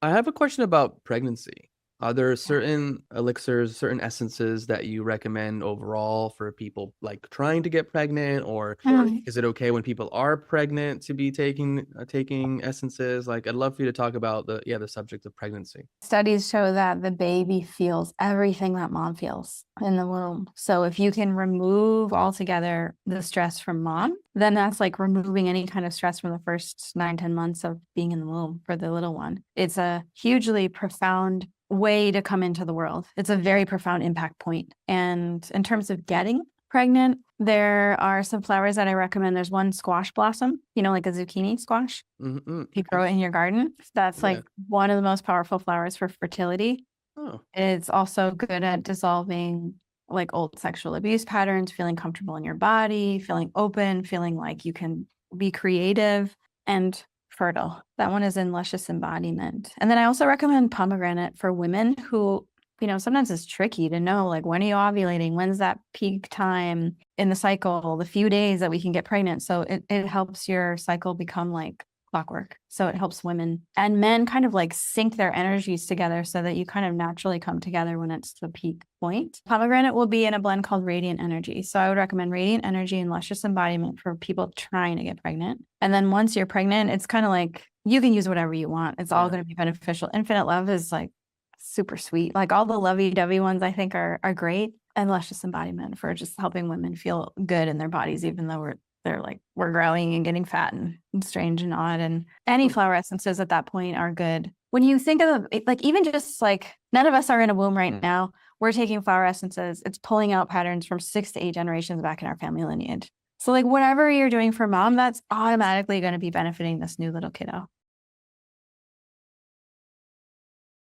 I have a question about pregnancy. Are there certain elixirs, certain essences that you recommend overall for people like trying to get pregnant, or Mm. is it okay when people are pregnant to be taking essences? Like, I'd love for you to talk about the subject of pregnancy. Studies show that the baby feels everything that mom feels in the womb. So if you can remove altogether the stress from mom, then that's like removing any kind of stress from the first 9, 10 months of being in the womb for the little one. It's a hugely profound way to come into the world. It's a very profound impact point. And in terms of getting pregnant, there are some flowers that I recommend. There's one squash blossom, like a zucchini squash. Mm-hmm. If you grow it in your garden, that's like Yeah. one of the most powerful flowers for fertility. Oh, It's also good at dissolving like old sexual abuse patterns, feeling comfortable in your body, feeling open, feeling like you can be creative and fertile. That one is in luscious embodiment. And then I also recommend pomegranate for women who, sometimes it's tricky to know like when are you ovulating? When's that peak time in the cycle, the few days that we can get pregnant. So it helps your cycle become like clockwork. So it helps women and men kind of like sync their energies together so that you kind of naturally come together when it's the peak point. Pomegranate will be in a blend called Radiant Energy. So I would recommend Radiant Energy and Luscious Embodiment for people trying to get pregnant. And then once you're pregnant, it's kind of like you can use whatever you want. It's all yeah. going to be beneficial. Infinite Love is like super sweet. Like all the lovey-dovey ones I think are great. And Luscious Embodiment for just helping women feel good in their bodies, even though they're like we're growing and getting fat and strange and odd, and any Hmm. flower essences at that point are good. When you think of like even just like none of us are in a womb right now, we're taking flower essences, it's pulling out patterns from 6 to 8 generations back in our family lineage. So like whatever you're doing for mom, that's automatically going to be benefiting this new little kiddo.